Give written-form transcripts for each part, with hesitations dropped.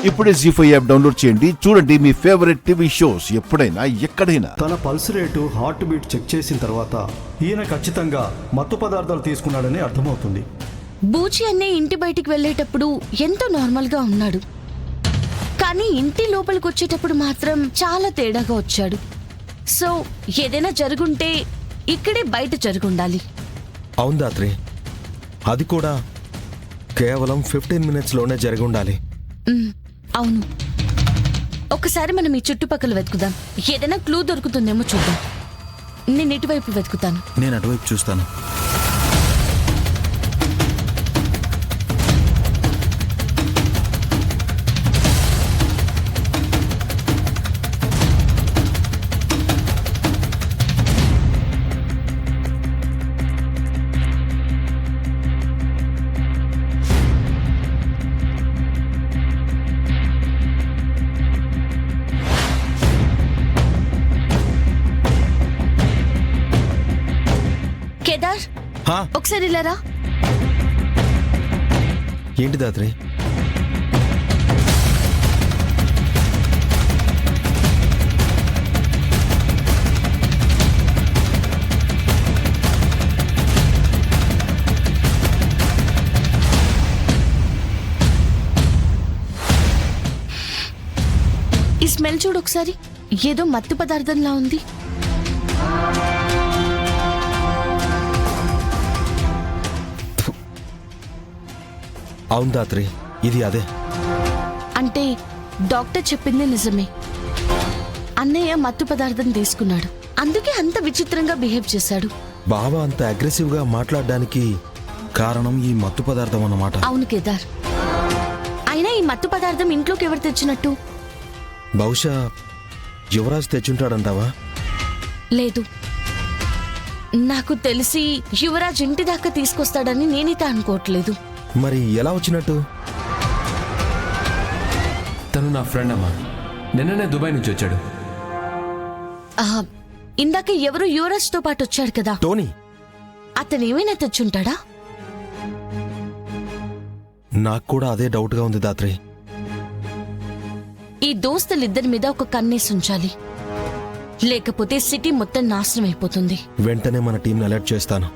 ఇప్పుడే జీ5 app download చేయండి. చూడండి మీ ఫేవరెట్ టీవీ షోస్ ఎప్పుడైనా ఎక్కడైనా. తన pulse rate, heart beat check చేసిన తర్వాత ఈయన ఖచ్చితంగా మత్తు పదార్థాలు తీసుకున్నాడని అర్థమవుతుంది. బూచి అన్నే ఇంటి బయటికి వెళ్ళేటప్పుడు ఎంతో నార్మల్గా ఉన్నాడు, కానీ ఇంటి లోపలికి వచ్చేటప్పుడు మాత్రం చాలా తేడాగా వచ్చాడు. సో ఏదైనా జరుగుంటే ఇక్కడే బయట జరుగుండాలి. అవును దాత్రి, అది కూడా కేవలం 15 minutesలోనే జరిగి ఉండాలి. అవును, ఒకసారి మనం ఈ చుట్టుపక్కల వెతుకుదాం. ఏదైనా క్లూ దొరుకుతుందేమో చూద్దాం. నేను ఇటువైపు వెతుకుతాను. నేను అటువైపు చూస్తాను. కేదార్, ఒకసారి ఇలారా. ఏంటి దాత్రి? ఈ స్మెల్ చూడు ఒకసారి, ఏదో మత్తు పదార్థంలా ఉంది. అవును దాత్రి, ఇది అదే. అంటే డాక్టర్ చెప్పింది నిజమే. అన్నయ్య మత్తు పదార్థం తీసుకున్నాడు, అందుకే అంత విచిత్రంగా బిహేవ్ చేశాడు. బాబా అంత అగ్రెసివ్గా మాట్లాడడానికి కారణం ఈ మత్తు పదార్థం అన్నమాట. అవును కేదార్, అయినా ఈ మత్తు పదార్థం ఇంట్లోకి ఎవరు తెచ్చినట్టు? బహుశా యువరాజ్ తెచ్చుంటాడంటావా? లేదు, నాకు తెలిసి యువరాజ్ ఇంటి దాకా తీసుకొస్తాడని నేనైతే అనుకోవట్లేదు. మరి ఎలా వచ్చినట్టు? తను నా ఫ్రెండ్ అమ్మా, నిన్ననే దుబాయ్ నుంచి వచ్చాడు. ఇందాక ఎవరు యువరాజ్ తో పాటు వచ్చాడు కదా, టోనీ. అతను ఏమైనా తెచ్చుంటాడా? నాకు కూడా అదే డౌట్గా ఉంది దాత్రి. ఈ దోస్తులిద్దరి మీద ఒక కన్నేసి ఉంచాలి, లేకపోతే సిటీ మొత్తం నాశనం అయిపోతుంది. వెంటనే మన టీంని అలర్ట్ చేస్తాను.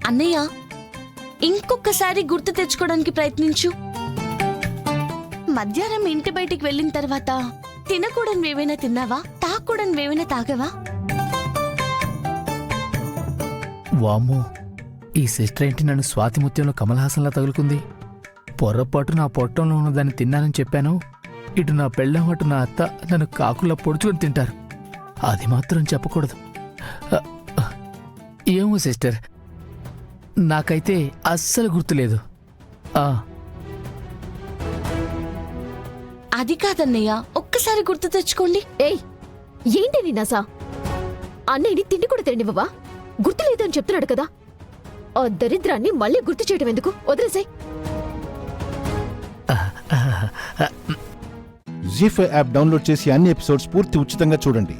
అన్నయ్య, ఇంకొకసారి గుర్తు తెచ్చుకోవడానికి ప్రయత్నించు. మధ్యాహ్నం ఇంటి బయటికి వెళ్ళిన తర్వాత తినకూడని ఏమైనా తిన్నావా? తాగకూడని ఏమైనా తాగవా? వామ్మో, ఈ సిస్టర్ ఏంటి నన్ను స్వాతి ముత్యంలో కమల్ హాసన్లా తగులుకుంది. పొర్రపాటు నా పొట్టంలో ఉన్నదాన్ని తిన్నానని చెప్పాను. ఇటు నా పెళ్ళం, అటు నా అత్త నన్ను కాకులా పొడుచుకొని తింటారు. అది మాత్రం చెప్పకూడదు. ఏమో సిస్టర్, నాకైతే అస్సలు గుర్తులేదు. అది కాదన్నయ్య, ఒక్కసారి గుర్తు తెచ్చుకోండి. ఏయ్, ఏంటి నీ నసా? అన్నయ్యని తిండి కూడా తిండివ్వవా? గుర్తులేదు అని చెప్తున్నాడు కదా. ఆ దరిద్రాన్ని మళ్ళీ గుర్తు చేయడం ఎందుకు? వదిలేసాయి. జీ5 యాప్ డౌన్లోడ్ చేసి అన్ని ఎపిసోడ్స్ పూర్తి ఉచితంగా చూడండి.